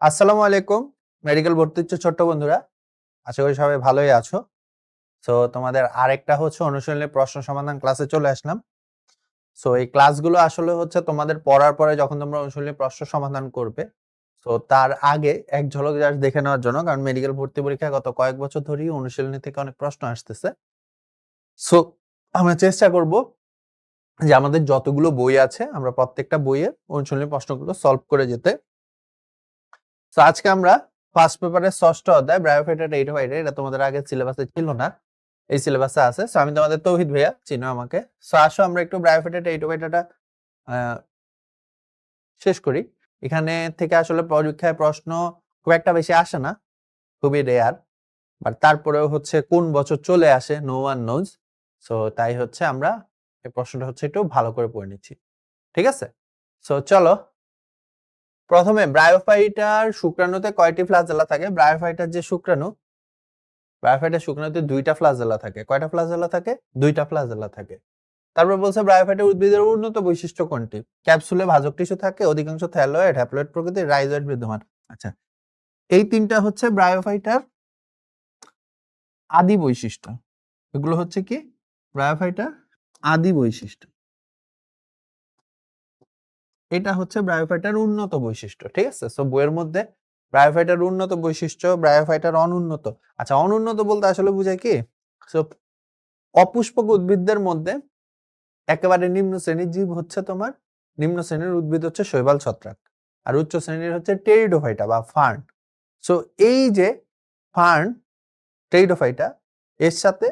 আসসালামু আলাইকুম। মেডিকেল ভর্তি হচ্ছে ছোট্ট বন্ধুরা। আশা করি সবাই ভালোই আছো। সো তোমাদের আরেকটা হচ্ছে অনুশীলনী প্রশ্ন সমাধান ক্লাসে চলে আসলাম। সো এই ক্লাসগুলো আসলে হচ্ছে তোমাদের পড়ার পরে যখন তোমরা অনুশীলনী প্রশ্ন সমাধান করবে, সো তার আগে এক ঝলক জাস্ট দেখে নেওয়ার জন্য, কারণ মেডিকেল ভর্তি পরীক্ষায় গত কয়েক বছর ধরেই অনুশীলনী থেকে অনেক প্রশ্ন আসতেছে। সো আমরা চেষ্টা করব যে আমাদের যতগুলো বই আছে আমরা প্রত্যেকটা বইয়ের অনুশীলনী প্রশ্নগুলো সলভ করে যেতে। তো আজকে আমরা ফার্স্ট পেপারের ষষ্ঠ অধ্যায় ব্রায়োফাইটার এইটোফাইটা, এটা তোমাদের আগে সিলেবাসে ছিল না, এই সিলেবাসে আছে। সো আমি তোমাদের তৌহিদ ভাইয়া, চিনো আমাকে। সো আসো আমরা একটু ব্রায়োফাইটার এইটোফাইটাটা শেষ করি। এখানে থেকে আসলে পরীক্ষায় প্রশ্ন খুব একটা বেশি আসে না, খুবই রেয়ার, বাট তারপরেও হচ্ছে কোন বছর চলে আসে নো ওয়ান নোজ। সো তাই হচ্ছে আমরা এই প্রশ্নটা হচ্ছে একটু ভালো করে পড়ে নিচ্ছি, ঠিক আছে? সো চলো, প্রথমে ব্রায়োফাইটার শুক্রাণুতে কয়টি ফ্লাজেলা থাকে? ব্রায়োফাইটার যে শুক্রাণু, ব্রায়োফাইটার শুক্রাণুতে দুইটা ফ্লাজেলা থাকে। কয়টা ফ্লাজেলা থাকে? দুইটা ফ্লাজেলা থাকে। তারপর বলছে ব্রায়োফাইটার উদ্ভিদের উন্নত বৈশিষ্ট্য কোনটি? ক্যাপসুলে ভাজক টিস্যু থাকে, অধিকাংশ থ্যালয়েড, হ্যাপ্লয়েড প্রকৃতির, রাইজয়েড বিদ্যমান। আচ্ছা, এই তিনটা হচ্ছে ব্রায়োফাইটার আদি বৈশিষ্ট্য। এগুলো হচ্ছে কি ব্রায়োফাইটার আদি বৈশিষ্ট্য। এটা হচ্ছে ব্রায়োফাইটার উন্নত বৈশিষ্ট্য, ঠিক আছে? সো বইয়ের মধ্যে ব্রায়োফাইটার উন্নত বৈশিষ্ট্য, ব্রায়োফাইটার অনুন্নত। আচ্ছা, অনুন্নত বলতে আসলে বোঝায় কি? সো অপুষ্পক উদ্ভিদদের মধ্যে একেবারে নিম্ন শ্রেণীর জীব হচ্ছে তোমার, নিম্ন শ্রেণীর উদ্ভিদ হচ্ছে শৈবাল ছত্রাক, আর উচ্চ শ্রেণীর হচ্ছে টেরিডোফাইটা বা ফার্ন। সো এই যে ফার্ন, টেরিডোফাইটা, এর সাথে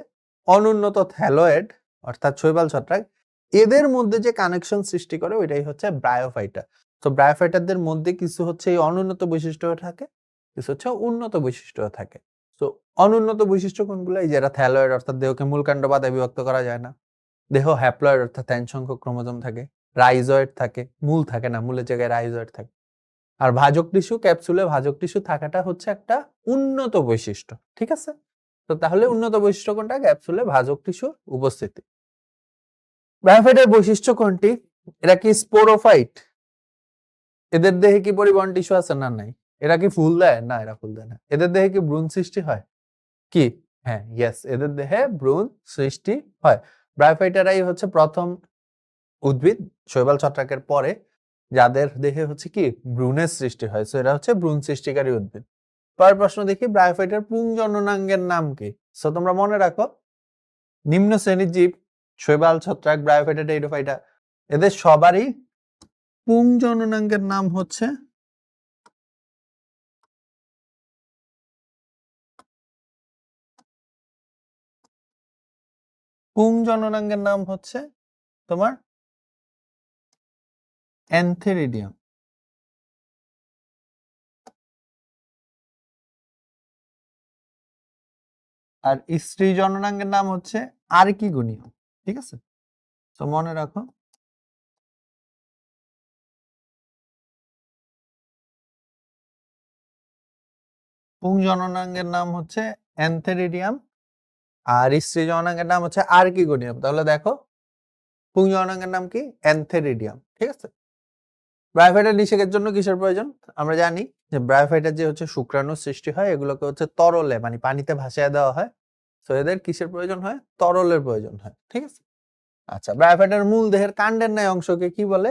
অনুন্নত থ্যালয়েড অর্থাৎ শৈবাল ছত্রাক, এদের মধ্যে যে কানেকশন সৃষ্টি করে ওইটাই হচ্ছে ব্রায়োফাইটা। তো ব্রায়োফাইটারদের মধ্যে কিছু হচ্ছে এই অনুন্নত বৈশিষ্ট্য থাকে, কিছু হচ্ছে উন্নত বৈশিষ্ট্য থাকে। তো অনুন্নত বৈশিষ্ট্য কোনগুলো? এই যেটা থ্যালয়েড অর্থাৎ দেহকে মূলকাণ্ড বাদায় বিভক্ত করা যায় না, দেহ হ্যাপ্লয়েড অর্থাৎ 3 সংখ্যক ক্রোমোজোম থাকে, রাইজয়েড থাকে, মূল থাকে না, মূলের জায়গায় রাইজয়েড থাকে। আর ভাজক টিস্যু, ক্যাপসুলে ভাজক টিস্যু থাকাটা হচ্ছে একটা উন্নত বৈশিষ্ট্য, ঠিক আছে? তো তাহলে উন্নত বৈশিষ্ট্য কোনটা? ক্যাপসুলে ভাজক টিস্যুর উপস্থিতি। ব্রায়োফাইটের বৈশিষ্ট্য কোনটি? এরা কি স্পোরোফাইট? এদের দেহে কি পরিবহন টিস্যু আছে? না, নাই। এরা কি ফুল দেয়? না, এরা ফুল দেয় না। এদের দেহে কি ভ্রূণ সৃষ্টি হয়? কি? হ্যাঁ, ইয়েস, এদের দেহে ভ্রূণ সৃষ্টি হয়। ব্রায়োফাইটারাই হচ্ছে প্রথম উদ্ভিদ শৈবাল ছত্রাকের পরে যাদের দেহে হচ্ছে কি ভ্রূণের সৃষ্টি হয়। সো এরা হচ্ছে ভ্রূণ সৃষ্টিকারী উদ্ভিদ। পরের প্রশ্ন দেখি, ব্রায়োফাইটার পুংজননাঙ্গের নাম কি? সো তোমরা মনে রাখো, নিম্ন শ্রেণীর জীব শৈবাল ছত্রাক, ব্রায়োফাইটা, টেরিডোফাইটা, এদের সবারই পুংজননাঙ্গের নাম হচ্ছে তোমার অ্যান্থেরিডিয়াম। আর স্ত্রী জননাঙ্গের নাম হচ্ছে আর্কিগোনিয়াম, ঠিক আছে? তো মনে রাখো, পুংজননাঙ্গের নাম হচ্ছে অ্যান্থেরিডিয়াম আর স্ত্রী জননাঙ্গের নাম হচ্ছে আর্কিগোনিয়াম। তাহলে দেখো, পুংজননাঙ্গের নাম কি? অ্যান্থেরিডিয়াম, ঠিক আছে? ব্রায়োফাইটার নিষেকের জন্য কিসের প্রয়োজন? আমরা জানি যে ব্রায়োফাইটার যে হচ্ছে শুক্রাণু সৃষ্টি হয়, এগুলোকে হচ্ছে তরলে মানে পানিতে ভাসিয়ে দেওয়া হয়। তো এদের কিসের প্রয়োজন হয়? তরলের প্রয়োজন হয়, ঠিক আছে? আচ্ছা, ব্রায়োফাইটার মূল দেহের কাণ্ডের ন্যায় অংশকে কি বলে?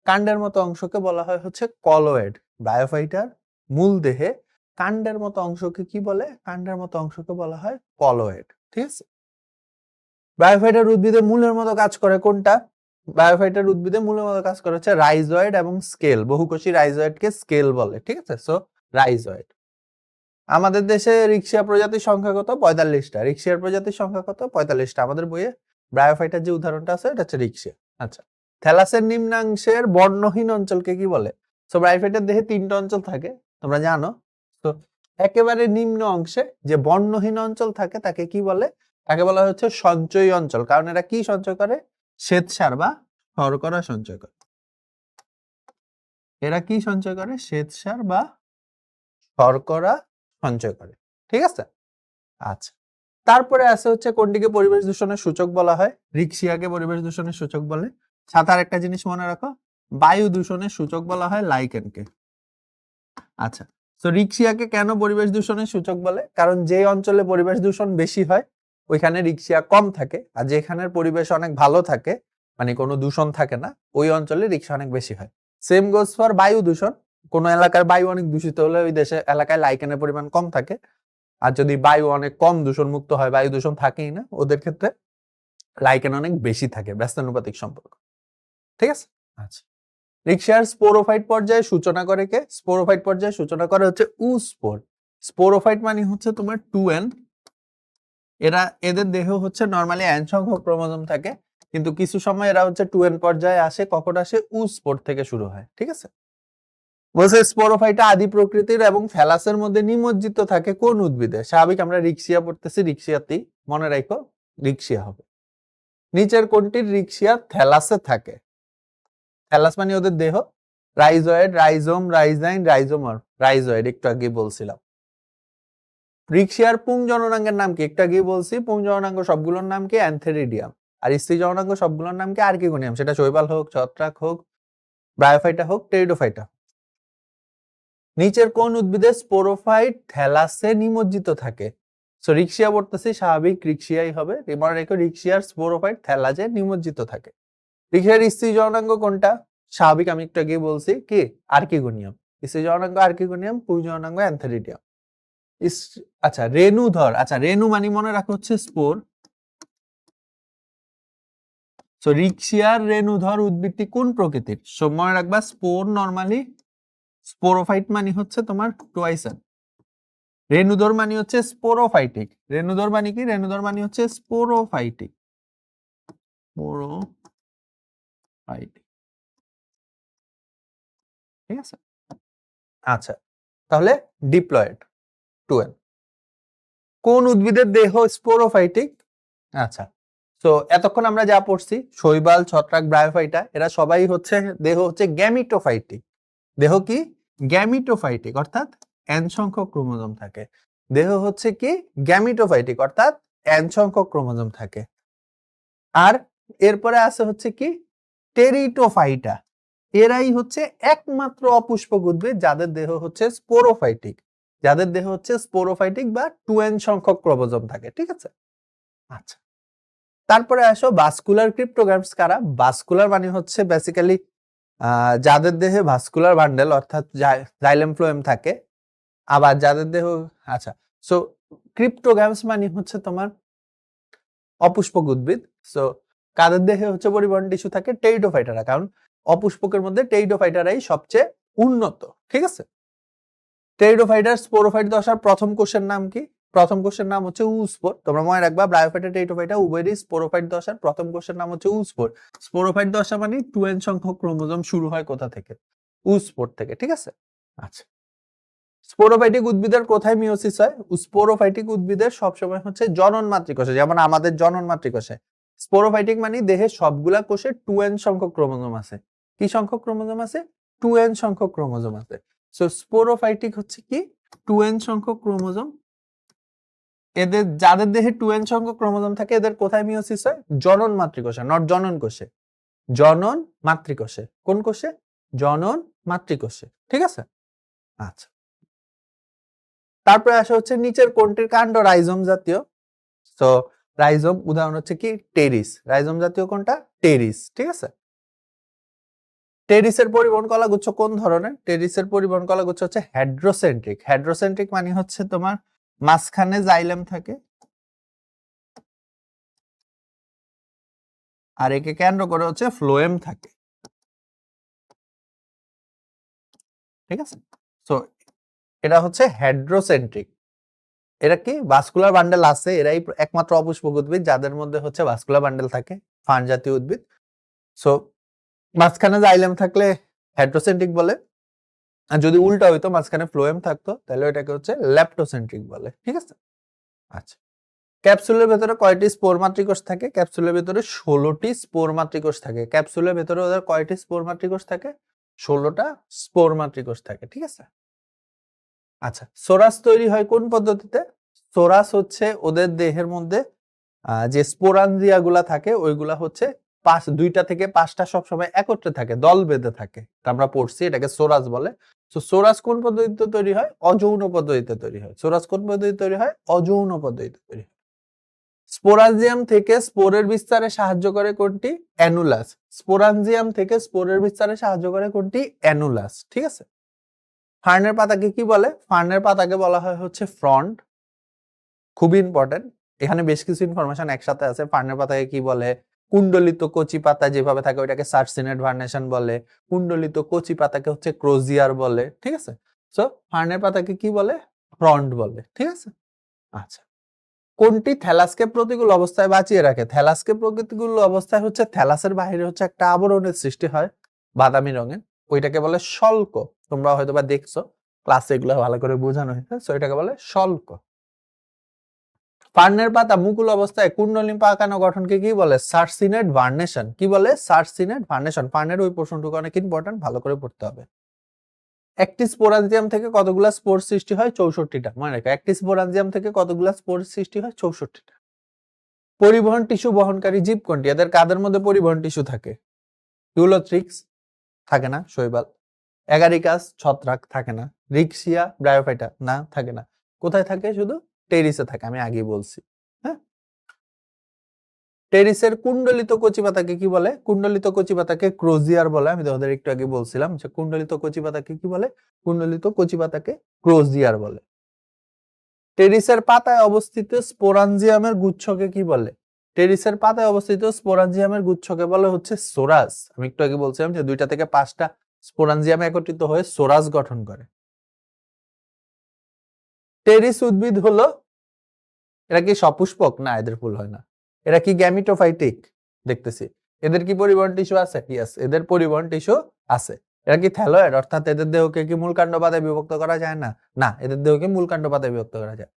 কাণ্ডের মতো অংশকে বলা হয় হচ্ছে কলয়েড। ব্রায়োফাইটার মূল দেহে কাণ্ডের মতো অংশকে কি বলে? কাণ্ডের মতো অংশকে বলা হয় কলয়েড, ঠিক আছে? ব্রায়োফাইটার উদ্ভিদের মূলের মতো কাজ করে কোনটা? ব্রায়োফাইটার উদ্ভিদের মূলের মতো কাজ করে হচ্ছে রাইজয়েড এবং স্কেল। বহুকোষী রাইজয়েডকে স্কেল বলে, ঠিক আছে? So rhizoid. আমাদের দেশে রিক্সিয়া প্রজাতির সংখ্যা কত? 45টা। রিক্সিয়ার প্রজাতির সংখ্যা কত? 45টা। আমাদের বইয়ে ব্রায়োফাইটার যে উদাহরণটা আছে এটা হচ্ছে রিক্সিয়া। আচ্ছা, থ্যালাসের নিম্নাংশের বর্ণহীন অঞ্চলকে কি বলে? সো ব্রায়োফাইটার দেহে 3টা অঞ্চল থাকে, তোমরা জানো। তো একেবারে নিম্ন অংশে যে বর্ণহীন অঞ্চল থাকে তাকে কি বলে? তাকে বলা হচ্ছে সঞ্চয়ী অঞ্চল। কারণ এরা কি সঞ্চয় করে? শ্বেতসার বা শর্করা সঞ্চয় করে। এরা কি সঞ্চয় করে? শ্বেতসার বা শর্করা সঞ্চয় করে, ঠিক আছে? আচ্ছা, তারপরে আছে হচ্ছে কোনটিকে পরিবেশ দূষণের সূচক বলা হয়? রিক্সিয়াকে পরিবেশ দূষণের সূচক বলে। সাথে আর একটা জিনিস মনে রাখো, বায়ু দূষণের সূচক বলা হয় লাইকেনকে। আচ্ছা, তো রিক্সিয়াকে কেন পরিবেশ দূষণের সূচক বলে? কারণ যে অঞ্চলে পরিবেশ দূষণ বেশি হয় ওইখানে রিক্সিয়া কম থাকে, আর যেখানের পরিবেশ অনেক ভালো থাকে মানে কোনো দূষণ থাকে না ওই অঞ্চলে রিক্সা অনেক বেশি হয়। সেম গোজ ফর বায়ু দূষণ। কোনো এলাকার বায়ু অনেক দূষিত হলে ওই দেশে এলাকায় লাইকেনের পরিমাণ কম থাকে, আর যদি বায়ু অনেক কম দূষণ মুক্ত হয়, বায়ু দূষণ থাকেই না, ওদের ক্ষেত্রে লাইকেন অনেক বেশি থাকে, ব্যস্তানুপাতিক সম্পর্ক। ঠিক আছে? আচ্ছা, রিক্সার স্পোরোফাইট পর্যায়ে সূচনা করে কে? স্পোরোফাইট পর্যায়ে সূচনা করে হচ্ছে স্পোর। স্পোরোফাইট মানে হচ্ছে তোমার 2n। এদের দেহ হচ্ছে নরমালি n সংখ্যক ক্রোমোজোম থাকে, কিন্তু কিছু সময় এরা হচ্ছে 2n পর্যায়ে আসে। কখন আসে? স্পোর থেকে শুরু হয়। ঠিক আছে? বলছে স্পোরোফাইটা আদি প্রকৃতির এবং থ্যালাসের মধ্যে নিমজ্জিত থাকে কোন উদ্ভিদে? স্বাভাবিক আমরা রিক্সিয়া পড়তেছি, রিক্সিয়াতেই মনে রাখো রিক্সিয়া হবে। নিচের কোনটির রিক্সিয়া থ্যালাসে থাকে? থ্যালাস মানে ওদের দেহ। Rhizoid, rhizome, rhizine, rhizomorph. Rhizoid একটু আগে বলছিলাম। রিক্সিয়ার পুংজননাঙ্গের নাম কি? একটু আগে বলছি। পুংজননাঙ্গ সবগুলোর নাম কি? অ্যান্থেরিডিয়াম। আর স্ত্রী জননাঙ্গ সবগুলোর নাম কি? আর্কিগোনিয়াম। সেটা শৈবাল হোক, ছত্রাক হোক, ব্রায়োফাইটা হোক, টেরিডোফাইটা। নিচের কোন উদ্ভিদের স্পোরোফাইট থ্যালাসে নিমজ্জিত থাকে? সো রিক্সিয়া পড়তেছি, স্বাভাবিক রিক্সিয়াই হবে। মনে রেখো রিক্সিয়ার স্পোরোফাইট থ্যালাসে নিমজ্জিত থাকে। রিক্সিয়ার স্ত্রী জননাঙ্গ কোনটা? স্বাভাবিক আমি একটু আগে বলছি কি? আর্কিগোনিয়াম। স্ত্রী জননাঙ্গ আর্কিগোনিয়াম, পুংজ জননাঙ্গ অ্যান্থেরিডিয়াম। আচ্ছা, রেণুধর। আচ্ছা, রেণু মানে মনে রাখো হচ্ছে স্পোর। সো রিক্সিয়ার রেণুধর উদ্ভিদটি কোন প্রকৃতির? সো মনে রাখবা স্পোর নরমালি স্পোরোফাইট মানে হচ্ছে তোমার টোয়াইসান। রেণুধর মানে হচ্ছে স্পোরোফাইটিক। রেণুধর মানে কি? রেণুধর মানে হচ্ছে স্পোরোফাইটিক। স্পোরোফাইটিক। ঠিক আছে? আচ্ছা, তাহলে ডিপ্লয়েড 2n। কোন উদ্ভিদের দেহ স্পোরোফাইটিক? আচ্ছা, তো এতক্ষণ আমরা যা পড়ছি শৈবাল, ছত্রাক, ব্রায়োফাইটা, এরা সবাই হচ্ছে দেহ হচ্ছে গ্যামিটোফাইটিক। দেহ কি? গ্যামিটোফাইটিক, অর্থাৎ n সংখ্যক ক্রোমোজোম থাকে। দেহ হচ্ছে কি? গ্যামিটোফাইটিক, অর্থাৎ n সংখ্যক ক্রোমোজোম থাকে। আর এরপরে আছে হচ্ছে কি? টেরিটোফাইটা। এরাই হচ্ছে একমাত্র অপুষ্পক উদ্ভিদ যাদের দেহ হচ্ছে স্পোরোফাইটিক, যাদের দেহ হচ্ছে স্পোরোফাইটিক বা 2n সংখ্যক ক্রোমোজোম থাকে। ঠিক আছে? আচ্ছা, তারপরে আসো ভাস্কুলার ক্রিপ্টোগ্রামস কারা? ভাস্কুলার মানে হচ্ছে বেসিক্যালি যাদের দেহে ভাস্কুলার বান্ডেল অর্থাৎ জাইলেম ফ্লোয়েম থাকে, আবার যাদের দেহ আচ্ছা, সো ক্রিপ্টোগ্রামস মানে হচ্ছে তোমার অপুষ্পক উদ্ভিদ। সো কাদের দেহে হচ্ছে পরিবহন টিস্যু থাকে? টেরিডোফাইটারা, কারণ অপুষ্পকের মধ্যে টেরিডোফাইটারাই সবচেয়ে উন্নত। ঠিক আছে? টেরিডোফাইটার স্পোরোফাইট দশার প্রথম কোষের নাম কি? প্রথম কোষের নাম হচ্ছে উস্পোর। তোমরা মনে রাখবা ব্রায়োফাইটা, টেরিডোফাইটা উভয়েরই স্পোরোফাইট দশার প্রথম কোষের নাম হচ্ছে উস্পোর। স্পোরোফাইট দশা মানে 2n সংখ্যক ক্রোমোজোম শুরু হয় কোথা থেকে? উস্পোর থেকে। ঠিক আছে? আচ্ছা, স্পোরোফাইটিক উদ্ভিদের কোথায় মিওসিস হয়? স্পোরোফাইটিক উদ্ভিদের সবসময় হচ্ছে জনন মাতৃকোষে, যেমন আমাদের জনন মাতৃকোষে। স্পোরোফাইটিক মানে দেহে সবগুলা কোষে 2n সংখ্যক ক্রোমোজোম আছে। কি সংখ্যক ক্রোমোজোম আছে? 2n সংখ্যক ক্রোমোজোম আছে। সো স্পোরোফাইটিক হচ্ছে কি? 2n সংখ্যক ক্রোমোজোম। এদের যাদের দেহে 2n সংখ্যক ক্রোমোজোম থাকে এদের কোথায় মিওসিস হয়? জনন মাতৃকোষে, নট জনন কোষে। জনন মাতৃকোষে। কোন কোষে? জনন মাতৃকোষে। ঠিক আছে? আচ্ছা, তারপরে আসা হচ্ছে নিচের কোনটির কাণ্ড রাইজোম জাতীয়? তো রাইজোম উদাহরণ হচ্ছে কি? টেরিস। রাইজোম জাতীয় কোনটা? টেরিস। ঠিক আছে? টেরিসের পরিবহন কলাগুচ্ছ কোন ধরনের? টেরিসের পরিবহন কলাগুচ্ছ হচ্ছে হেড্রোসেন্ট্রিক। হেড্রোসেন্ট্রিক মানে হচ্ছে তোমার মাঝখানে জাইলেম থাকে, আর একে কেন্দ্র করে হচ্ছে ফ্লোয়েম থাকে। ঠিক আছে? সো এটা হচ্ছে হেড্রোসেন্ট্রিক। এরা কি? ভাস্কুলার বান্ডেল আছে, এরাই একমাত্র অপুষ্পক উদ্ভিদ যাদের মধ্যে হচ্ছে ভাস্কুলার বান্ডেল থাকে, ফার্ন জাতীয় উদ্ভিদ। সো মাঝখানে জাইলেম থাকলে হেড্রোসেন্ট্রিক বলে, আর যদি উল্টা হইতো মাঝখানে ফ্লোয়েম থাকতো তাহলে এটাকে হচ্ছে ল্যাপ্টোসেন্ট্রিক বলে। ঠিক আছে? আচ্ছা, ক্যাপসুলের ভেতরে কয়টি স্পোর মাতৃকোষ থাকে? ক্যাপসুলের ভেতরে 16টি স্পোর মাতৃকোষ থাকে। ক্যাপসুলের ভেতরে ওদের কয়টি স্পোর মাতৃকোষ থাকে? 16টা স্পোর মাতৃকোষ থাকে। ঠিক আছে? আচ্ছা, সোরাস তৈরি হয় কোন পদ্ধতিতে? সোরাস হচ্ছে ওদের দেহের মধ্যে যে স্পোরাঞ্জিয়া গুলা থাকে ওইগুলা হচ্ছে 2টা থেকে 5টা সবসময় একত্রে থাকে, দল বেঁধে থাকে। আমরা পড়ছি এটাকে সোরাস বলে। সো সোরাস কোন পদ্ধতিতে তৈরি হয়? অযৌন পদ্ধতিতে তৈরি হয়। সোরাস কোন পদ্ধতিতে তৈরি হয়? অযৌন পদ্ধতিতে তৈরি হয়। স্পোরাঞ্জিয়াম থেকে স্পোরের বিস্তারে সাহায্য করে কোনটি? অ্যানুলাস। স্পোরাঞ্জিয়াম থেকে স্পোরের বিস্তারে সাহায্য করে কোনটি? অ্যানুলাস। ঠিক আছে? ফার্নের পাতাকে কি বলে? ফার্নের পাতাকে বলা হয় হচ্ছে ফ্রন্ট। খুবই ইম্পর্টেন্ট। এখানে বেশ কিছু ইনফরমেশন একসাথে আছে। ফার্নের পাতাকে কি বলে? কুণ্ডলিত কচি পাতা যেভাবে থাকে ওইটাকে সার্সিনেট ভার্নেশন বলে। কুণ্ডলিত কচি পাতাকে হচ্ছে ক্রোজিয়ার বলে। ঠিক আছে? সো ফার্নের পাতাকে কি বলে? ফ্রন্ট বলে। ঠিক আছে? আচ্ছা। কোনটি থ্যালাসকে প্রতিকূল অবস্থায় বাঁচিয়ে রাখে? থ্যালাসকে প্রতিকূল অবস্থায় হচ্ছে থ্যালাসের বাইরে হচ্ছে একটা আবরণের সৃষ্টি হয় বাদামি রঙের, ওইটাকে বলে শল্ক। তোমরা হয়তোবা দেখছো ক্লাসে এগুলো ভালো করে বোঝানো হয়েছে। সো এটাকে বলে শল্ক। ফার্নের পাতা মুকুল অবস্থায় কুণ্ডলিনী পাকানো গঠনকে কি বলে? সার্সিনেট ভার্নেশন। কি বলে? সার্সিনেট ভার্নেশন। ফার্নের ওই পোর্শনটুকু অনেক ইম্পর্টেন্ট, ভালো করে পড়তে হবে। একটি স্পোরাঞ্জিয়াম থেকে কতগুলা স্পোর সৃষ্টি হয়? 64টা। মনে রাখো, একটি স্পোরাঞ্জিয়াম থেকে কতগুলা স্পোর সৃষ্টি হয়? 64টা। পরিবহন টিস্যু বহনকারী জীব কোনটি? এদের কাদের মধ্যে পরিবহন টিস্যু থাকে? ইউলোথ্রিক্স থাকে না, শৈবাল। এগারিকাস ছত্রাক থাকে না। রিক্সিয়া ব্রায়োফাইটা না, থাকে না। কোথায় থাকে? শুধু টেরিসে থাকে, আমি আগেই বলছি। হ্যাঁ, টেরিসের কুণ্ডলিত কচি পাতাকে কি বলে? কুণ্ডলিত কচি পাতাকে ক্রোজিয়ার বলে। আমি তোমাদের একটু আগে বলছিলাম যে কুণ্ডলিত কচি পাতাকে কি বলে? কুণ্ডলিত কচি পাতাকে ক্রোজিয়ার বলে। টেরিসের পাতায় অবস্থিত স্পোরাঞ্জিয়ামের গুচ্ছকে কি বলে? টেরিসের পাতায় অবস্থিত স্পোরাঞ্জিয়ামের গুচ্ছকে বলে হচ্ছে সোরাস। আমি একটু আগে বলছিলাম যে 2টা থেকে 5টা স্পোরাঞ্জিয়াম একত্রিত হয়ে সোরাস গঠন করে। টেরিস উদ্ভিদ হলো, এরা কি সপুষ্পক? না, এদের ফুল হয় না। এরা কি গ্যামিটোফাইটিক? দেখতেছি। এদের কি পরিবহন টিস্যু আছে? ইয়েস, এদের পরিবহন টিস্যু আছে। এরা কি থ্যালয়েড, অর্থাৎ এদের দেহকে কি মূলকাণ্ড পাতায় বিভক্ত করা যায় না? না, এদের দেহকে মূলকাণ্ড পাতায় বিভক্ত করা যায়।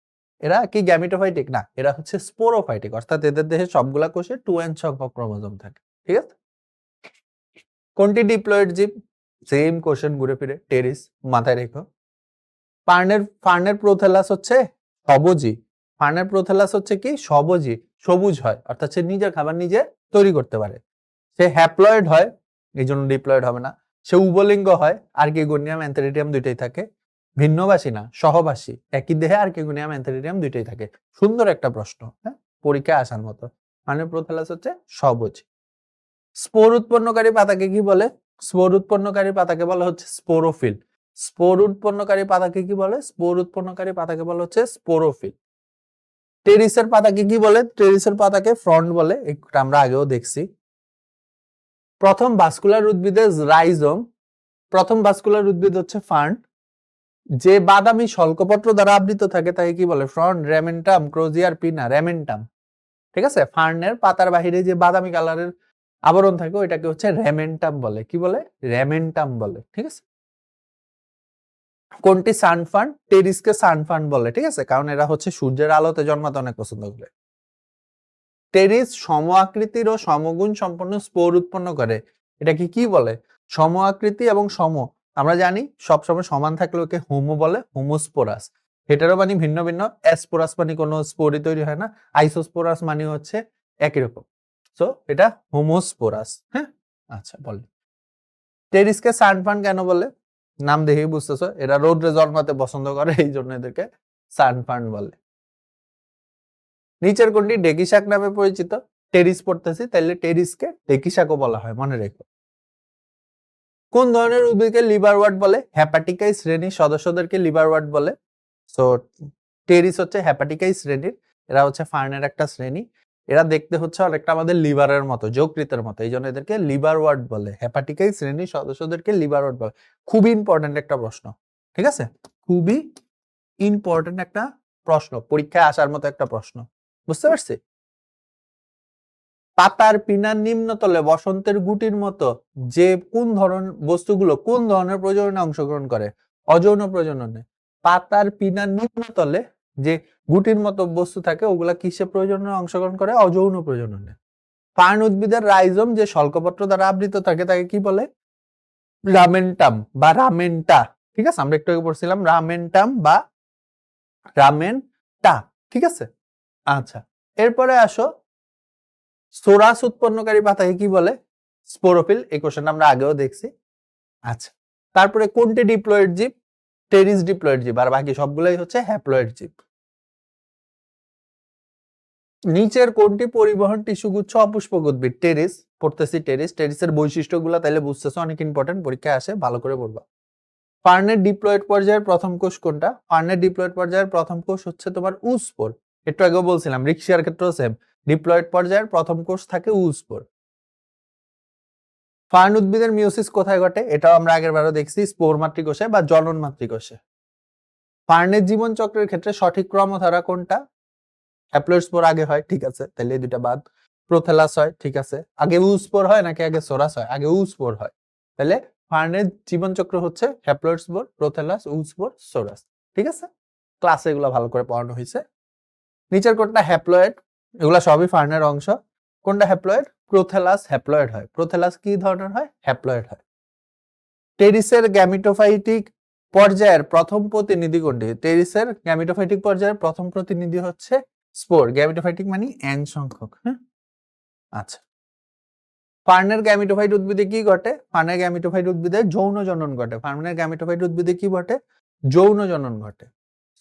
এরা কি গ্যামিটোফাইটিক? না, এরা হচ্ছে স্পোরোফাইটিক, অর্থাৎ এদের দেহে সবগুলা কোষে 2n সংখ্যক ক্রোমোজোম থাকে। ঠিক আছে? কোনটি ডিপ্লয়েড জীব? সেম কোশ্চেন ঘুরে ফিরে, টেরিস, মাথায় রেখো। ফার্নের প্রোথেলাস হচ্ছে সবুজি। ফার্নের প্রোথেলাস হচ্ছে কি? সবুজি, সবুজ হয়, অর্থাৎ সে নিজের খাবার নিজে তৈরি করতে পারে। সে হ্যাপ্লয়েড হয়, এই জন্য ডিপ্লয়েড হবে না। সে উভলিঙ্গ হয়, আর্কিগোনিয়াম অ্যান্থেরিডিয়াম দুইটাই থাকে। ভিন্নবাসী না, সহবাসী। একই দেহে আর্কিগোনিয়াম অ্যান্থেরিডিয়াম দুইটাই থাকে। সুন্দর একটা প্রশ্ন, হ্যাঁ, পরীক্ষায় আসার মতো। ফার্নের প্রোথেলাস হচ্ছে সবুজ। স্পোর উৎপন্নকারী পাতাকে কি বলে? স্পোর উৎপন্নকারী পাতাকে বলা হচ্ছে স্পোরোফিল। স্পোর উৎপন্নকারী পাতাকে কি বলে? স্পোর উৎপন্নকারী পাতাকে বলা হচ্ছে স্পোরোফিল। টেরিসের পাতাকে কি বলে? টেরিসের পাতাকে ফ্রন্ট বলে, এটা আমরা আগেও দেখছি। প্রথম ভাস্কুলার উদ্ভিদের রাইজোম, প্রথম ভাস্কুলার উদ্ভিদ হচ্ছে ফার্ন। যে বাদামি শল্কপত্র দ্বারা আবৃত থাকে তাকে কি বলে? ফ্রন্ট, রেমেন্টাম, ক্রোজিয়ার, পিনা, রেমেন্টাম। ঠিক আছে? ফার্নের পাতার বাহিরে যে বাদামি কালারের আবরণ থাকে ওইটাকে হচ্ছে রেমেন্টাম বলে। কি বলে? রেমেন্টাম বলে। ঠিক আছে? কোনটি সানফার্ন? টেরিসকে সানফার্ন বলে। ঠিক আছে? কারণ এরা হচ্ছে সূর্যের আলোতে জন্মাতে অনেক পছন্দ করে। টেরিস সম আকৃতির ও সমগুণ সম্পন্ন স্পোর উৎপন্ন করে। এটাকে কি বলে? সম আকৃতি এবং সম, আমরা জানি সবসময় সমান থাকলে ওকে হোমো বলে, হোমোস্পোরাস। হেটারো মানে ভিন্ন ভিন্ন, অ্যাসপোরাস মানে কোনো স্পোরই তৈরি হয় না, আইসোস্পোরাস মানে হচ্ছে একই রকম। সো এটা হোমোস্পোরাস। হ্যাঁ, আচ্ছা বলে। টেরিসকে সানফার্ন কেন বলে? নাম দেখেই বুঝতেছো, এরা রোদ্রে জন্মাতে পছন্দ করে, এই জন্য এদেরকে সানফার্ন বলে। নিচের কোনটি ডেকি শাক নামে পরিচিত? টেরিস পড়তেছি, তাইলে টেরিসকে ডেকি শাকও বলা হয়, মনে রেখো। কোন ধরনের উদ্ভিদকে লিভারওয়ার্ট বলে? হ্যাপাটিকাই শ্রেণীর সদস্যদেরকে লিভারওয়ার্ট বলে। সো টেরিস হচ্ছে হ্যাপাটিকাই শ্রেণীর, এরা হচ্ছে ফার্নের একটা শ্রেণী। এরা দেখতে হচ্ছে অনেকটা আমাদের লিভারের মতো, যকৃতের মতো, এই জন্য এদেরকে লিভারওয়ার্ট বলে। হ্যাপাটিকাই শ্রেণীর সদস্যদেরকে লিভারওয়ার্ট বলে। খুবই ইম্পর্টেন্ট একটা প্রশ্ন। ঠিক আছে? খুবই ইম্পর্টেন্ট একটা প্রশ্ন, পরীক্ষায় আসার মতো একটা প্রশ্ন। বুঝতে পারছি? পাতার পিনার নিম্নতলে বসন্তের গুটির মতো যে কোন ধরনের বস্তুগুলো কোন ধরনের প্রজননে অংশগ্রহণ করে? অযৌন প্রজননে। পাতার পিনার নিম্নতলে যে গুটির মতো বস্তু থাকে ওগুলা কিসে প্রজননে অংশগ্রহণ করে? অযৌন প্রজননে। ফার্ন উদ্ভিদের রাইজোম যে শল্কপত্র দ্বারা আবৃত থাকে তাকে কি বলে? রামেন্টাম বা রামেন্টা। ঠিক আছে? আমরা একটু আগে পড়ছিলাম রামেন্টাম বা রামেন্টা। ঠিক আছে? আচ্ছা, এরপরে আসো, সোরাস উৎপন্নকারী পাতাকে কি বলে? স্পোরোফিল। এই কোশ্চেনটা আমরা আগেও দেখছি। আচ্ছা, তারপরে কোনটি ডিপ্লয়েড জীব? টেরিস ডিপ্লয়েড জীব, আর বাকি সবগুলোই হচ্ছে হ্যাপ্লয়েড জীব। নিচের কোনটি পরিবহন টিস্যুগুচ্ছ অপুষ্পক উদ্ভিদ? টেরিস, পড়তেছি টেরিস। টেরিসের বৈশিষ্ট্যগুলো তাইলে বুঝতেছো, অনেক ইম্পর্টেন্ট, পরীক্ষায় আসে, ভালো করে পড়বা। ফার্নের ডিপ্লয়েড পর্যায়ের প্রথম কোষ কোনটা? ফার্নের ডিপ্লয়েড পর্যায়ের প্রথম কোষ হচ্ছে তোমার উস্পোর। একটু আগেও বলছিলাম, রিক্সিয়ার ক্ষেত্রেও সেম, ডিপ্লয়েড পর্যায়ের প্রথম কোষ থাকে উস্পোর। ফার্ন উদ্ভিদের মিওসিস কোথায় ঘটে? এটাও আমরা আগের বারও দেখছি, স্পোর মাতৃকোষে বা জনন মাতৃকোষে। ফার্নের জীবন চক্রের ক্ষেত্রে সঠিক ক্রমধারা কোনটা? হ্যাপ্লয়েড স্পোর আগে হয়, ঠিক আছে, তাহলে এই দুটা বাদ। প্রোথেলাস হয়, ঠিক আছে। আগে উস্পোর হয় নাকি আগে সোরাস হয়? আগে উস্পোর হয়। তাহলে ফার্নের জীবন চক্র হচ্ছে হ্যাপ্লয়েড স্পোর, প্রোথেলাস, উস্পোর, সোরাস। ঠিক আছে, ক্লাসে এগুলো ভালো করে পড়ানো হয়েছে। নিচের কোনটা হ্যাপ্লয়েড? এগুলা সবই ফার্নের অংশ। কোনটা হ্যাপ্লয়েড? প্রোথেলাস হ্যাপ্লয়েড হয়। প্রোথেলাস কি ধরনের হয়? হ্যাপ্লয়েড হয়। টেরিসের গ্যামিটোফাইটিক পর্যায়ের প্রথম প্রতিনিধি কোনটি? টেরিসের গ্যামিটোফাইটিক পর্যায়ের প্রথম প্রতিনিধি হচ্ছে স্পোর। গ্যামিটোফাইটিক মানে n সংখ্যক। হ্যাঁ, আচ্ছা। ফার্নের গ্যামিটোফাইট উদ্ভিদে কি ঘটে? ফার্নের গ্যামিটোফাইট উদ্ভিদে যৌন জনন ঘটে। ফার্নের গ্যামিটোফাইট উদ্ভিদে কি ঘটে? যৌন জনন ঘটে।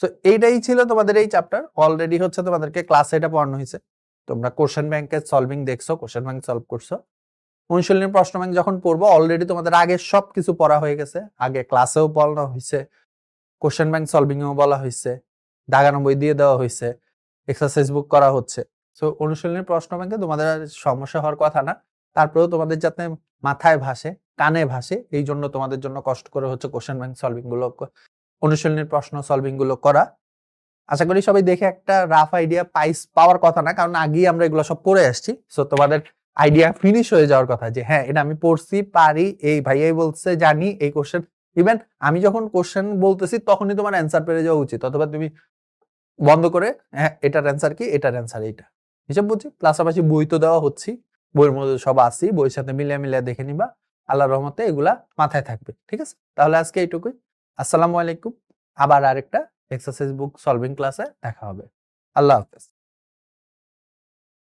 তো এইটাই ছিল তোমাদের এই চ্যাপ্টার। অলরেডি হচ্ছে তোমাদেরকে ক্লাসে এটা পড়ানো হয়েছে। তোমরা কোশ্চেন ব্যাংকের সলভিং দেখছো, কোশ্চেন ব্যাংক সলভ করছো। অনুশীলনের প্রশ্ন ব্যাংক যখন পড়বো, অলরেডি তোমাদের আগে সবকিছু পড়া হয়ে গেছে। আগে ক্লাসেও পড়ানো হয়েছে, কোশ্চেন ব্যাংক সলভিং এও বলা হয়েছে, দাগানো বই দিয়ে দেওয়া হয়েছে, এক্সারসাইজ বুক করা হচ্ছে। সো অনুশীলনের প্রশ্ন ব্যাংকে তোমাদের আর সমস্যা হওয়ার কথা না। তারপরেও তোমাদের যাতে মাথায় ভাসে, কানে ভাসে, এই জন্য তোমাদের জন্য কষ্ট করে হচ্ছে কোশ্চেন ব্যাংক সলভিং গুলো, অনুশীলনের প্রশ্ন সলভিং গুলো করা। আশা করি সবাই দেখে একটা রাফ আইডিয়া পাওয়ার কথা না, কারণ আগেই আমরা এগুলো সব পড়ে আসছি। সো তোমাদের আইডিয়া ফিনিশ হয়ে যাওয়ার কথা যে হ্যাঁ, এটা আমি পড়ছি, পারি, এই ভাইয়াই বলছে জানি, এই কোশ্চেন। ইভেন আমি যখন কোশ্চেন বলতেছি তখনই তোমার অ্যান্সার পেরে যাওয়া উচিত, অথবা তুমি বন্ধ করে হ্যাঁ এটার অ্যান্সার কি, এটার অ্যান্সার এইটা হিসাব বুঝছি। পাশাপাশি বই তো দেওয়া হচ্ছে, বইয়ের মধ্যে সব আসি, বইয়ের সাথে মিলিয়ে মিলিয়ে দেখে নিবা। আল্লাহর রহমতে এগুলা মাথায় থাকবে। ঠিক আছে, তাহলে আজকে এইটুকুই। আসসালামু আলাইকুম। আবার আরেকটা এক্সারসাইজ বুক সলভিং ক্লাসে দেখা হবে। আল্লাহ হাফেজ।